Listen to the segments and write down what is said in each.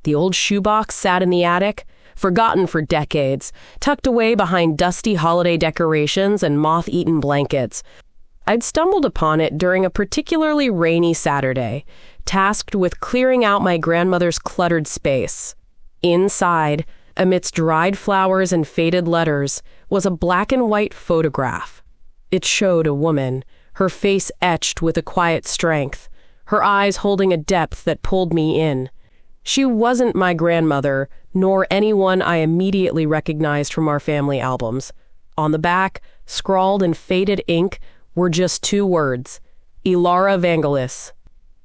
The old shoebox sat in the attic, forgotten for decades, tucked away behind dusty holiday decorations and moth-eaten blankets. I'd stumbled upon it during a particularly rainy Saturday, tasked with clearing out my grandmother's cluttered space. Inside, amidst dried flowers and faded letters, was a black and white photograph. It showed a woman, her face etched with a quiet strength, her eyes holding a depth that pulled me in. She wasn't my grandmother, nor anyone I immediately recognized from our family albums. On the back, scrawled in faded ink, were just two words: Elara Vangelis.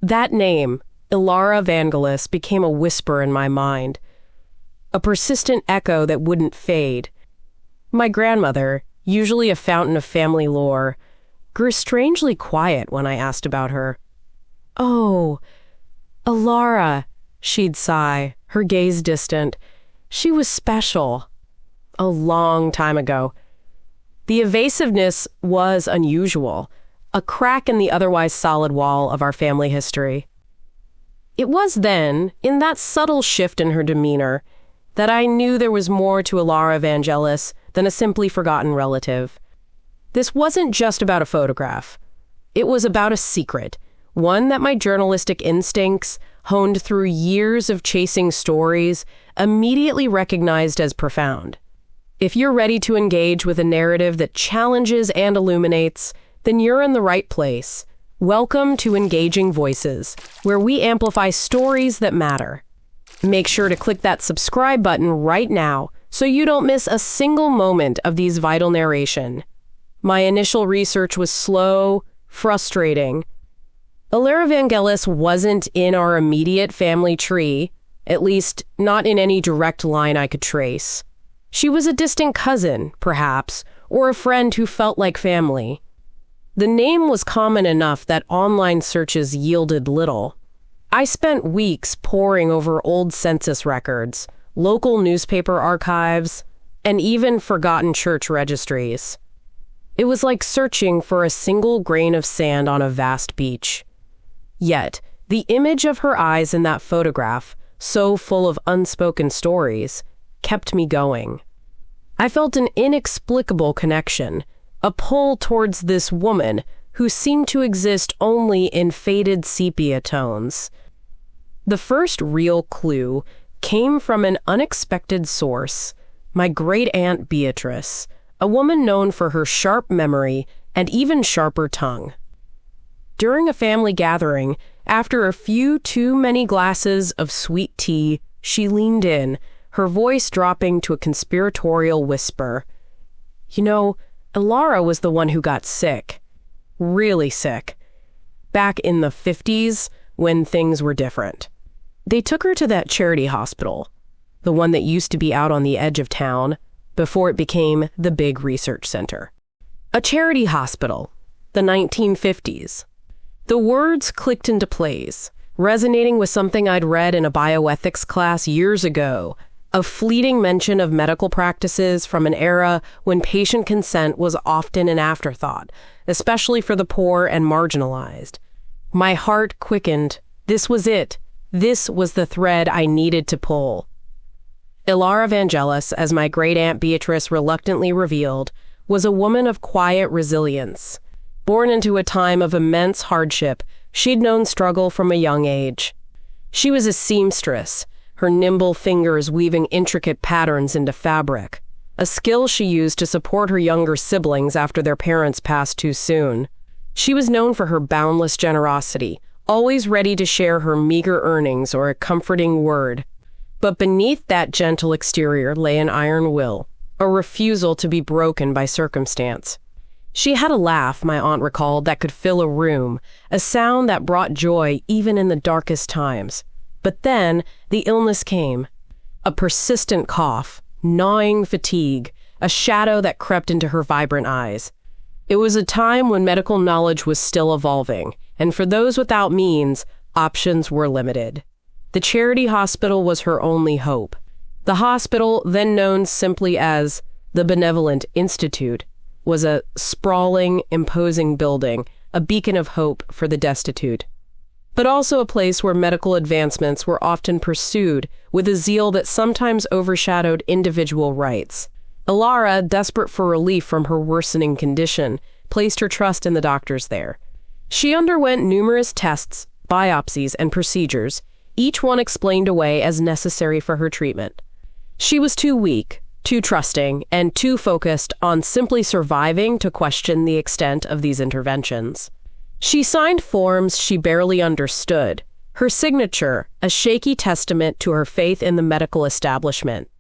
That name, Elara Vangelis, became a whisper in my mind, a persistent echo that wouldn't fade. My grandmother, usually a fountain of family lore, grew strangely quiet when I asked about her. "Oh, Elara," she'd sigh, her gaze distant. "She was special. A long time ago." The evasiveness was unusual, a crack in the otherwise solid wall of our family history. It was then, in that subtle shift in her demeanor, that I knew there was more to Elara Vangelis than a simply forgotten relative. This wasn't just about a photograph. It was about a secret, one that my journalistic instincts, honed through years of chasing stories, immediately recognized as profound. If you're ready to engage with a narrative that challenges and illuminates, then you're in the right place. Welcome to Engaging Voices, where we amplify stories that matter. Make sure to click that subscribe button right now so you don't miss a single moment of these vital narration. My initial research was slow, frustrating. Elara Vangelis wasn't in our immediate family tree, at least not in any direct line I could trace. She was a distant cousin, perhaps, or a friend who felt like family. The name was common enough that online searches yielded little. I spent weeks poring over old census records, local newspaper archives, and even forgotten church registries. It was like searching for a single grain of sand on a vast beach. Yet, the image of her eyes in that photograph, so full of unspoken stories, kept me going. I felt an inexplicable connection, a pull towards this woman who seemed to exist only in faded sepia tones. The first real clue came from an unexpected source, my great-aunt Beatrice, a woman known for her sharp memory and even sharper tongue. During a family gathering, after a few too many glasses of sweet tea, she leaned in, her voice dropping to a conspiratorial whisper. "You know, Elara was the one who got sick. Really sick. Back in the 50s, when things were different. They took her to that charity hospital, the one that used to be out on the edge of town, before it became the big research center. A charity hospital, the 1950s. The words clicked into place, resonating with something I'd read in a bioethics class years ago, a fleeting mention of medical practices from an era when patient consent was often an afterthought, especially for the poor and marginalized. My heart quickened. This was it. This was the thread I needed to pull. Elara Vangelis, as my great-aunt Beatrice reluctantly revealed, was a woman of quiet resilience. Born into a time of immense hardship, she'd known struggle from a young age. She was a seamstress, her nimble fingers weaving intricate patterns into fabric, a skill she used to support her younger siblings after their parents passed too soon. She was known for her boundless generosity, always ready to share her meager earnings or a comforting word. But beneath that gentle exterior lay an iron will, a refusal to be broken by circumstance. She had a laugh, my aunt recalled, that could fill a room, a sound that brought joy even in the darkest times. But then the illness came, a persistent cough, gnawing fatigue, a shadow that crept into her vibrant eyes. It was a time when medical knowledge was still evolving, and for those without means, options were limited. The charity hospital was her only hope. The hospital, then known simply as the Benevolent Institute, was a sprawling, imposing building, a beacon of hope for the destitute. but also a place where medical advancements were often pursued with a zeal that sometimes overshadowed individual rights. Elara, desperate for relief from her worsening condition, placed her trust in the doctors there. She underwent numerous tests, biopsies, and procedures, each one explained away as necessary for her treatment. She was too weak, too trusting, and too focused on simply surviving to question the extent of these interventions. She signed forms she barely understood, her signature a shaky testament to her faith in the medical establishment.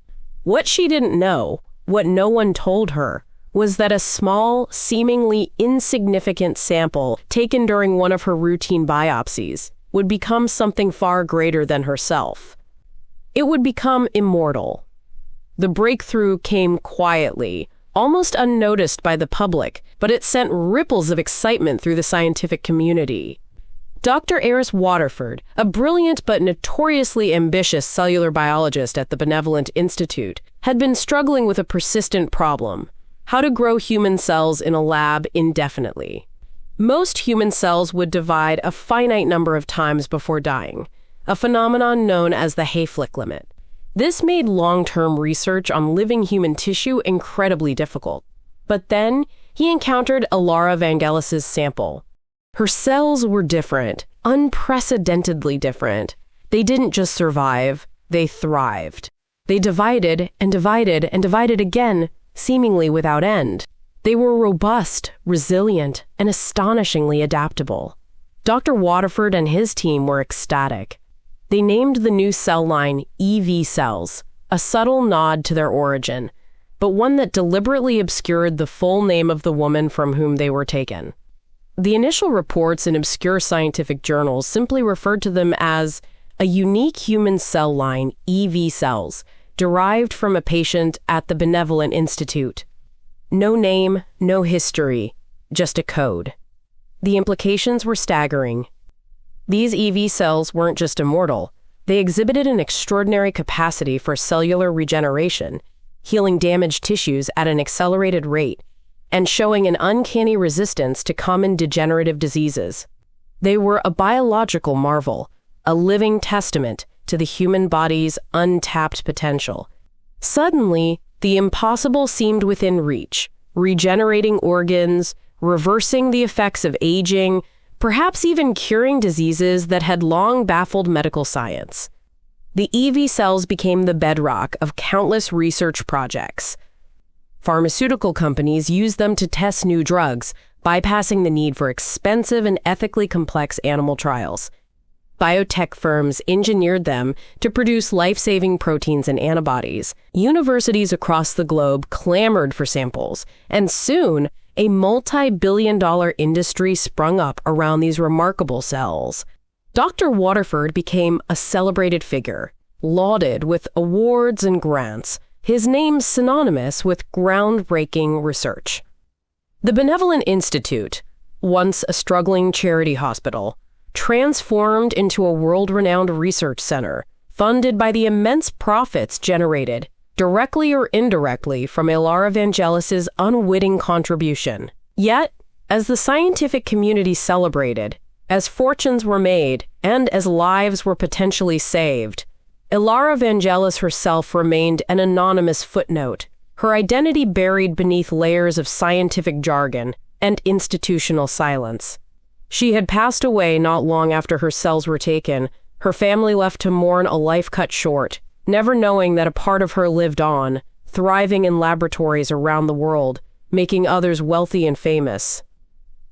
What she didn't know, what no one told her, was that a small, seemingly insignificant sample taken during one of her routine biopsies would become something far greater than herself. It would become immortal. The breakthrough came quietly, almost unnoticed by the public, but it sent ripples of excitement through the scientific community. Dr. Eris Waterford, a brilliant but notoriously ambitious cellular biologist at the Benevolent Institute, had been struggling with a persistent problem: how to grow human cells in a lab indefinitely. Most human cells would divide a finite number of times before dying, a phenomenon known as the Hayflick limit. This made long-term research on living human tissue incredibly difficult. But then, he encountered Elara Vangelis' sample. Her cells were different, unprecedentedly different. They didn't just survive, they thrived. They divided and divided and divided again, seemingly without end. They were robust, resilient, and astonishingly adaptable. Dr. Waterford and his team were ecstatic. They named the new cell line EV cells, a subtle nod to their origin, but one that deliberately obscured the full name of the woman from whom they were taken. The initial reports in obscure scientific journals simply referred to them as a unique human cell line, EV cells, derived from a patient at the Benevolent Institute. No name, no history, just a code. The implications were staggering. These EV cells weren't just immortal. They exhibited an extraordinary capacity for cellular regeneration, healing damaged tissues at an accelerated rate, and showing an uncanny resistance to common degenerative diseases. They were a biological marvel, a living testament to the human body's untapped potential. Suddenly, the impossible seemed within reach, regenerating organs, reversing the effects of aging, perhaps even curing diseases that had long baffled medical science. The EV cells became the bedrock of countless research projects. Pharmaceutical companies used them to test new drugs, bypassing the need for expensive and ethically complex animal trials. Biotech firms engineered them to produce life-saving proteins and antibodies. Universities across the globe clamored for samples, and soon, a multi-billion-dollar industry sprung up around these remarkable cells. Dr. Waterford became a celebrated figure, lauded with awards and grants, his name synonymous with groundbreaking research. The Benevolent Institute, once a struggling charity hospital, transformed into a world-renowned research center, funded by the immense profits generated directly or indirectly from Elara Vangelis' unwitting contribution. Yet, as the scientific community celebrated, as fortunes were made, and as lives were potentially saved, Elara Vangelis herself remained an anonymous footnote, her identity buried beneath layers of scientific jargon and institutional silence. She had passed away not long after her cells were taken, her family left to mourn a life cut short, never knowing that a part of her lived on, thriving in laboratories around the world, making others wealthy and famous.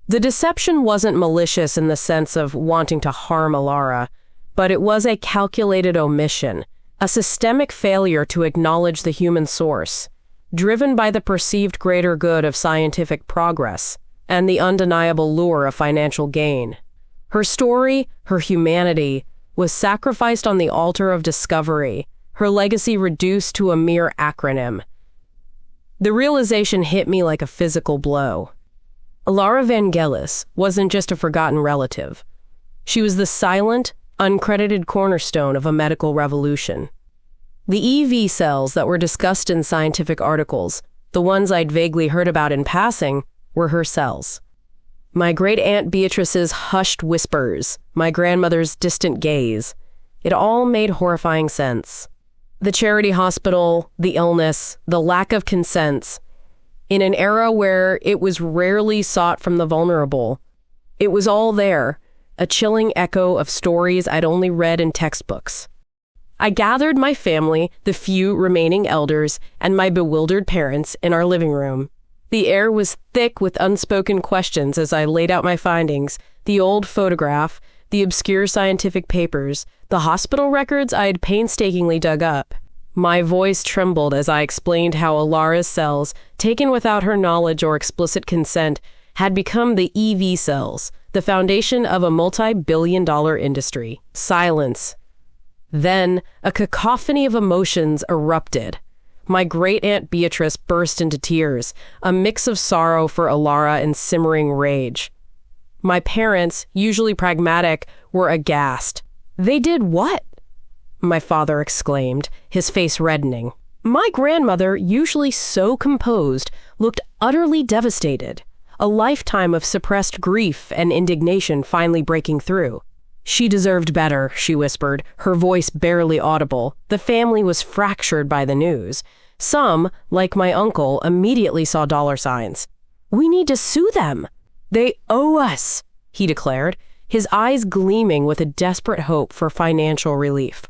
The deception wasn't malicious in the sense of wanting to harm Elara, but it was a calculated omission, a systemic failure to acknowledge the human source, driven by the perceived greater good of scientific progress and the undeniable lure of financial gain. Her story, her humanity, was sacrificed on the altar of discovery, her legacy reduced to a mere acronym. The realization hit me like a physical blow. Elara Vangelis wasn't just a forgotten relative. She was the silent, uncredited cornerstone of a medical revolution. The EV cells that were discussed in scientific articles, the ones I'd vaguely heard about in passing, were her cells. My great-aunt Beatrice's hushed whispers, my grandmother's distant gaze. It all made horrifying sense. The charity hospital, the illness, the lack of consents. In an era where it was rarely sought from the vulnerable, it was all there, a chilling echo of stories I'd only read in textbooks. I gathered my family, the few remaining elders, and my bewildered parents in our living room. The air was thick with unspoken questions as I laid out my findings, the old photograph, the obscure scientific papers, the hospital records I had painstakingly dug up. My voice trembled as I explained how Elara's cells, taken without her knowledge or explicit consent, had become the EV cells, the foundation of a multi-billion-dollar industry. Silence. Then, a cacophony of emotions erupted. My great-aunt Beatrice burst into tears, a mix of sorrow for Elara and simmering rage. My parents, usually pragmatic, were aghast. "They did what?" my father exclaimed, his face reddening. My grandmother, usually so composed, looked utterly devastated, a lifetime of suppressed grief and indignation finally breaking through. "She deserved better," she whispered, her voice barely audible. The family was fractured by the news. Some, like my uncle, immediately saw dollar signs. "We need to sue them. They owe us," he declared, his eyes gleaming with a desperate hope for financial relief.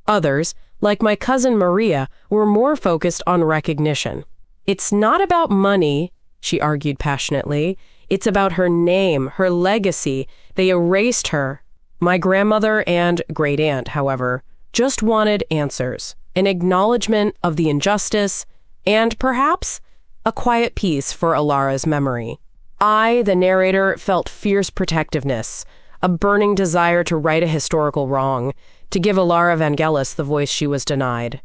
Others, like my cousin Maria, were more focused on recognition. "It's not about money," she argued passionately. "It's about her name, her legacy. They erased her." My grandmother and great-aunt, however, just wanted answers, an acknowledgement of the injustice, and perhaps a quiet piece for Elara's memory. I, the narrator, felt fierce protectiveness, a burning desire to right a historical wrong, to give Elara Vangelis the voice she was denied.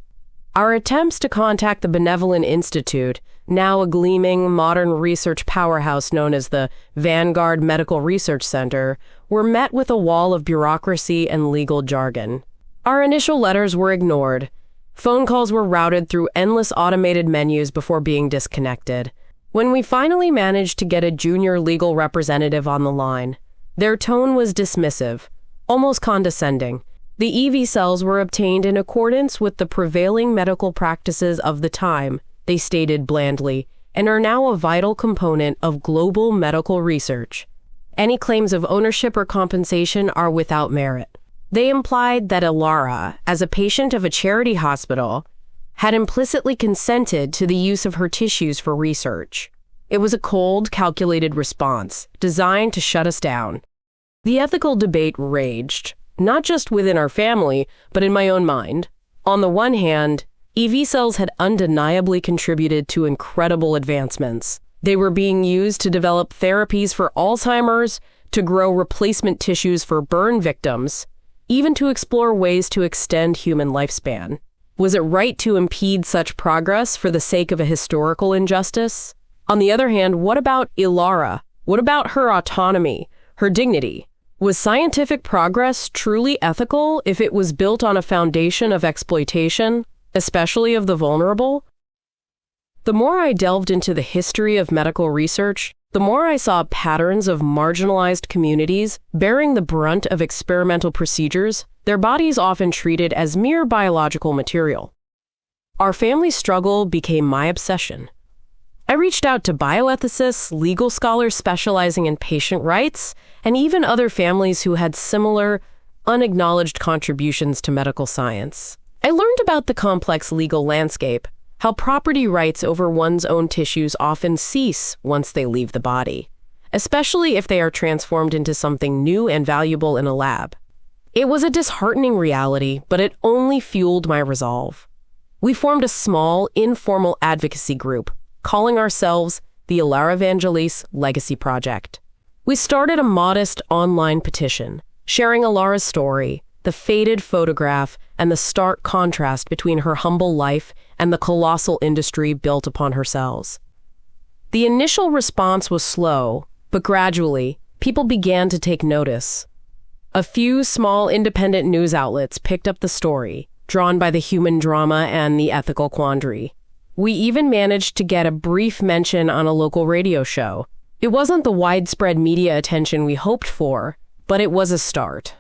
Our attempts to contact the Benevolent Institute, now a gleaming, modern research powerhouse known as the Vanguard Medical Research Center, were met with a wall of bureaucracy and legal jargon. Our initial letters were ignored. Phone calls were routed through endless automated menus before being disconnected. When we finally managed to get a junior legal representative on the line, their tone was dismissive, almost condescending. The EV cells were obtained in accordance with the prevailing medical practices of the time, they stated blandly, and are now a vital component of global medical research. Any claims of ownership or compensation are without merit. They implied that Elara, as a patient of a charity hospital, had implicitly consented to the use of her tissues for research. It was a cold, calculated response, designed to shut us down. The ethical debate raged, not just within our family, but in my own mind. On the one hand, EV cells had undeniably contributed to incredible advancements. They were being used to develop therapies for Alzheimer's, to grow replacement tissues for burn victims, even to explore ways to extend human lifespan. Was it right to impede such progress for the sake of a historical injustice? On the other hand, what about Elara? What about her autonomy, her dignity? Was scientific progress truly ethical if it was built on a foundation of exploitation, especially of the vulnerable? The more I delved into the history of medical research, the more I saw patterns of marginalized communities bearing the brunt of experimental procedures, their bodies often treated as mere biological material. Our family struggle became my obsession. I reached out to bioethicists, legal scholars specializing in patient rights, and even other families who had similar, unacknowledged contributions to medical science. I learned about the complex legal landscape, how property rights over one's own tissues often cease once they leave the body, especially if they are transformed into something new and valuable in a lab. It was a disheartening reality, but it only fueled my resolve. We formed a small, informal advocacy group, calling ourselves the Elara Vangelis Legacy Project. We started a modest online petition, sharing Elara's story, the faded photograph, and the stark contrast between her humble life and the colossal industry built upon her cells. The initial response was slow, but gradually, people began to take notice. A few small independent news outlets picked up the story, drawn by the human drama and the ethical quandary. We even managed to get a brief mention on a local radio show. It wasn't the widespread media attention we hoped for, but it was a start.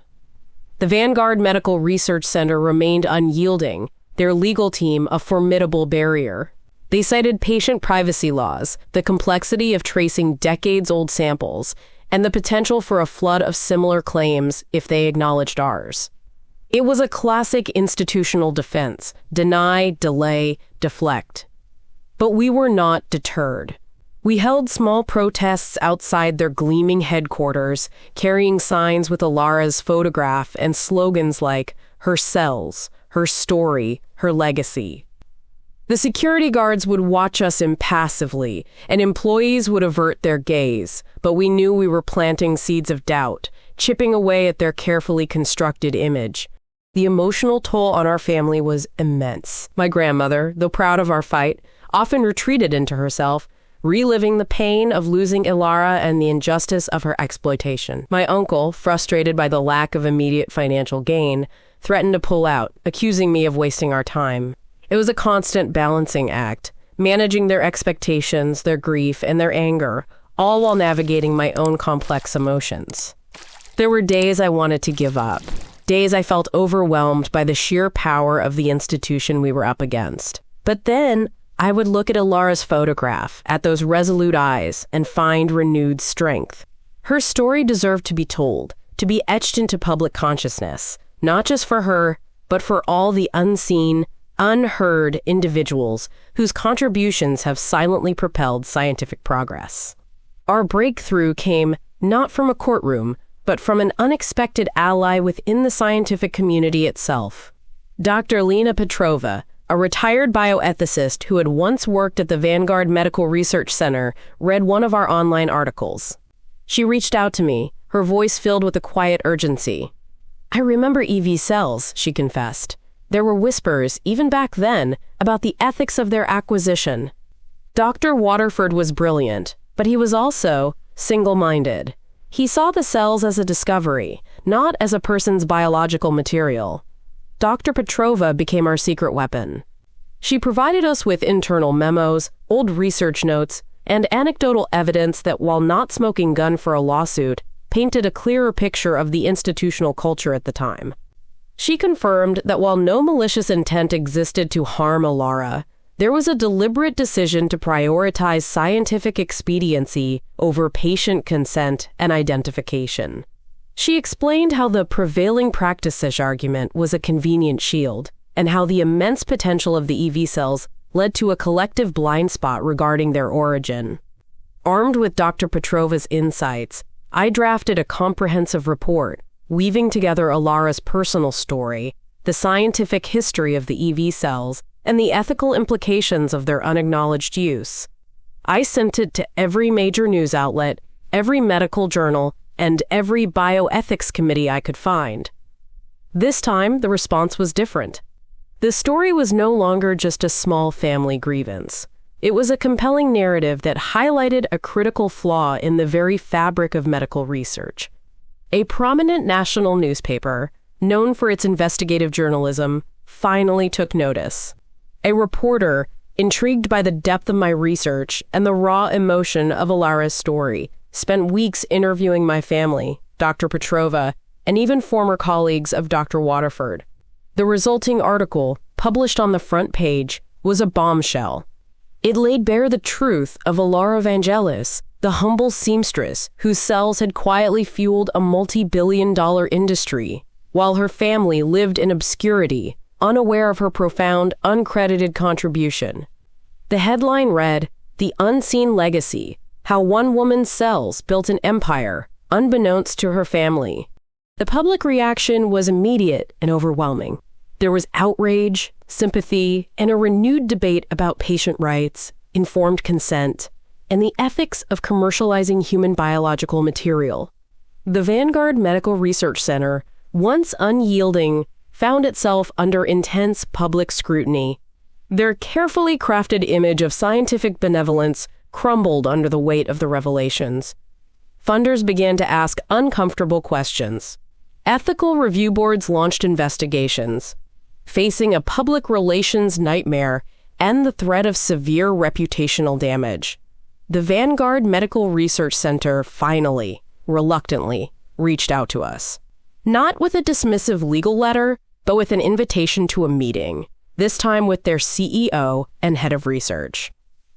The Vanguard Medical Research Center remained unyielding, their legal team a formidable barrier. They cited patient privacy laws, the complexity of tracing decades-old samples, and the potential for a flood of similar claims if they acknowledged ours. It was a classic institutional defense: deny, delay, deflect. But we were not deterred. We held small protests outside their gleaming headquarters, carrying signs with Elara's photograph and slogans like, "Her cells, her story, her legacy." The security guards would watch us impassively, and employees would avert their gaze, but we knew we were planting seeds of doubt, chipping away at their carefully constructed image. The emotional toll on our family was immense. My grandmother, though proud of our fight, often retreated into herself, reliving the pain of losing Elara and the injustice of her exploitation. My uncle, frustrated by the lack of immediate financial gain, threatened to pull out, accusing me of wasting our time. It was a constant balancing act, managing their expectations, their grief, and their anger, all while navigating my own complex emotions. There were days I wanted to give up, days I felt overwhelmed by the sheer power of the institution we were up against. But then I would look at Elara's photograph, at those resolute eyes, and find renewed strength. Her story deserved to be told, to be etched into public consciousness, not just for her, but for all the unseen, unheard individuals whose contributions have silently propelled scientific progress. Our breakthrough came not from a courtroom, but from an unexpected ally within the scientific community itself. Dr. Lena Petrova, a retired bioethicist who had once worked at the Vanguard Medical Research Center, read one of our online articles. She reached out to me, her voice filled with a quiet urgency. "I remember EV cells," she confessed. "There were whispers, even back then, about the ethics of their acquisition." Dr. Waterford was brilliant, but he was also single-minded. He saw the cells as a discovery, not as a person's biological material. Dr. Petrova became our secret weapon. She provided us with internal memos, old research notes, and anecdotal evidence that, while not smoking gun for a lawsuit, painted a clearer picture of the institutional culture at the time. She confirmed that while no malicious intent existed to harm Elara, there was a deliberate decision to prioritize scientific expediency over patient consent and identification. She explained how the prevailing practice argument was a convenient shield, and how the immense potential of the EV cells led to a collective blind spot regarding their origin. Armed with Dr. Petrova's insights, I drafted a comprehensive report, weaving together Elara's personal story, the scientific history of the EV cells, and the ethical implications of their unacknowledged use. I sent it to every major news outlet, every medical journal, and every bioethics committee I could find. This time, the response was different. The story was no longer just a small family grievance. It was a compelling narrative that highlighted a critical flaw in the very fabric of medical research. A prominent national newspaper, known for its investigative journalism, finally took notice. A reporter, intrigued by the depth of my research and the raw emotion of Elara's story, spent weeks interviewing my family, Dr. Petrova, and even former colleagues of Dr. Waterford. The resulting article, published on the front page, was a bombshell. It laid bare the truth of Elara Vangelis, the humble seamstress whose cells had quietly fueled a multi-billion-dollar industry, while her family lived in obscurity, unaware of her profound, uncredited contribution. The headline read, "The Unseen Legacy: How One Woman's Cells Built an Empire, Unbeknownst to Her Family." The public reaction was immediate and overwhelming. There was outrage, sympathy, and a renewed debate about patient rights, informed consent, and the ethics of commercializing human biological material. The Vanguard Medical Research Center, once unyielding, found itself under intense public scrutiny. Their carefully crafted image of scientific benevolence crumbled under the weight of the revelations. Funders began to ask uncomfortable questions. Ethical review boards launched investigations. Facing a public relations nightmare and the threat of severe reputational damage, the Vanguard Medical Research Center finally, reluctantly, reached out to us. Not with a dismissive legal letter, but with an invitation to a meeting, this time with their CEO and head of research.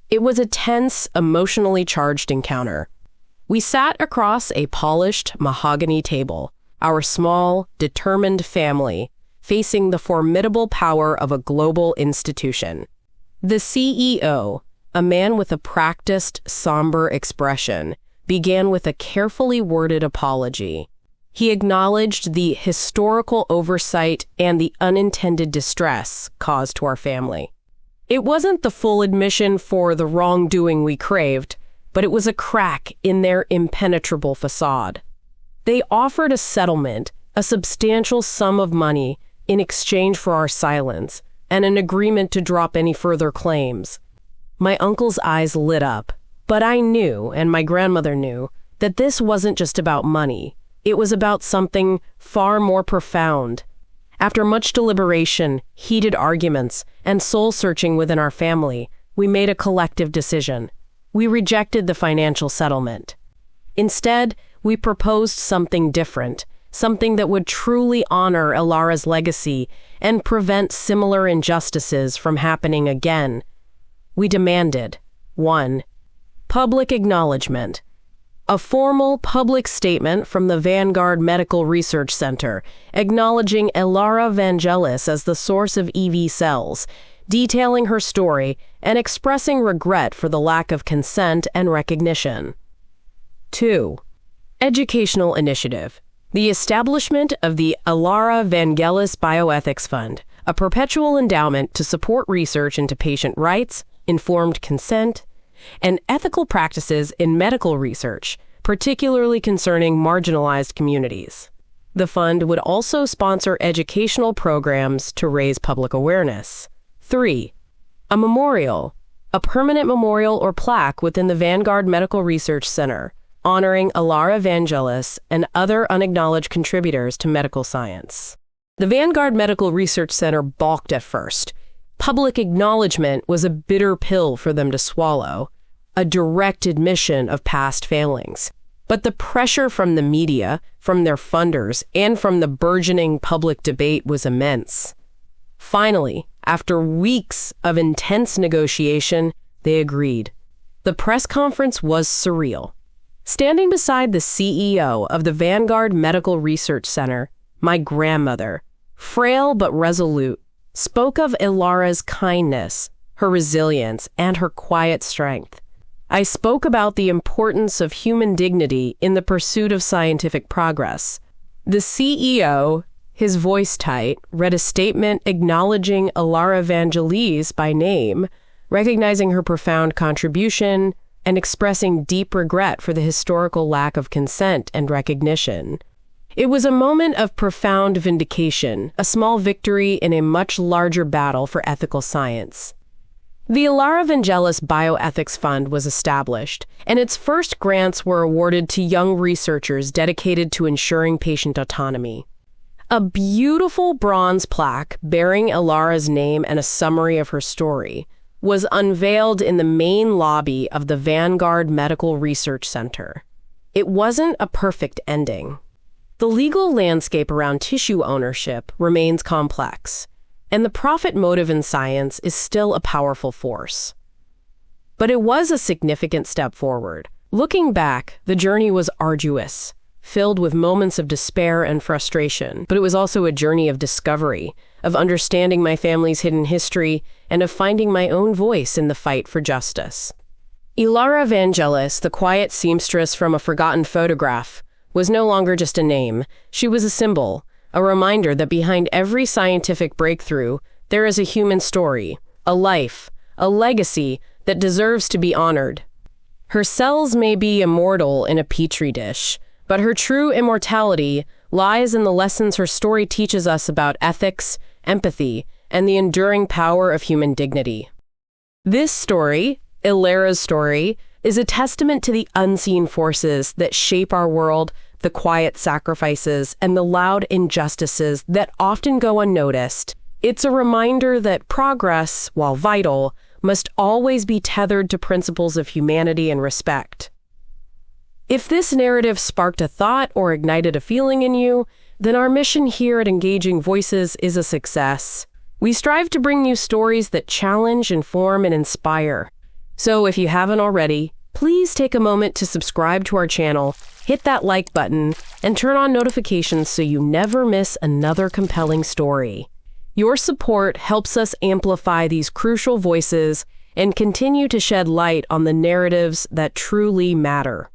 It was a tense, emotionally charged encounter. We sat across a polished mahogany table, our small, determined family, facing the formidable power of a global institution. The CEO, a man with a practiced, somber expression, began with a carefully worded apology. He acknowledged the historical oversight and the unintended distress caused to our family. It wasn't the full admission for the wrongdoing we craved, but it was a crack in their impenetrable facade. They offered a settlement, a substantial sum of money, in exchange for our silence, and an agreement to drop any further claims. My uncle's eyes lit up, but I knew, and my grandmother knew, that this wasn't just about money. It was about something far more profound. After much deliberation, heated arguments, and soul-searching within our family, we made a collective decision. We rejected the financial settlement. Instead, we proposed something different, something that would truly honor Elara's legacy and prevent similar injustices from happening again. We demanded 1. Public acknowledgement. A formal public statement from the Vanguard Medical Research Center acknowledging Elara Vangelis as the source of EV cells, detailing her story and expressing regret for the lack of consent and recognition. 2. Educational initiative. The establishment of the Elara Vangelis Bioethics Fund, a perpetual endowment to support research into patient rights, informed consent, and ethical practices in medical research, particularly concerning marginalized communities. The fund would also sponsor educational programs to raise public awareness. 3. A memorial, a permanent memorial or plaque within the Vanguard Medical Research Center, honoring Elara Vangelis and other unacknowledged contributors to medical science. The Vanguard Medical Research Center balked at first. Public acknowledgement was a bitter pill for them to swallow, a direct admission of past failings. But the pressure from the media, from their funders, and from the burgeoning public debate was immense. Finally, after weeks of intense negotiation, they agreed. The press conference was surreal. Standing beside the CEO of the Vanguard Medical Research Center, my grandmother, frail but resolute, spoke of Elara's kindness, her resilience, and her quiet strength. I spoke about the importance of human dignity in the pursuit of scientific progress. The CEO, his voice tight, read a statement acknowledging Elara Vangelis by name, recognizing her profound contribution, and expressing deep regret for the historical lack of consent and recognition. It was a moment of profound vindication, a small victory in a much larger battle for ethical science. The Elara Vangelis Bioethics Fund was established, and its first grants were awarded to young researchers dedicated to ensuring patient autonomy. A beautiful bronze plaque bearing Elara's name and a summary of her story was unveiled in the main lobby of the Vanguard Medical Research Center. It wasn't a perfect ending. The legal landscape around tissue ownership remains complex, and the profit motive in science is still a powerful force. But it was a significant step forward. Looking back, the journey was arduous, filled with moments of despair and frustration, but it was also a journey of discovery, of understanding my family's hidden history, and of finding my own voice in the fight for justice. Elara Vangelis, the quiet seamstress from a forgotten photograph, was no longer just a name. She was a symbol, a reminder that behind every scientific breakthrough, there is a human story, a life, a legacy that deserves to be honored. Her cells may be immortal in a petri dish, but her true immortality lies in the lessons her story teaches us about ethics, empathy, and the enduring power of human dignity. This story, Elara's story, is a testament to the unseen forces that shape our world, the quiet sacrifices, and the loud injustices that often go unnoticed. It's a reminder that progress, while vital, must always be tethered to principles of humanity and respect. If this narrative sparked a thought or ignited a feeling in you, then our mission here at Engaging Voices is a success. We strive to bring you stories that challenge, inform, and inspire. So if you haven't already, please take a moment to subscribe to our channel, hit that like button, and turn on notifications so you never miss another compelling story. Your support helps us amplify these crucial voices and continue to shed light on the narratives that truly matter.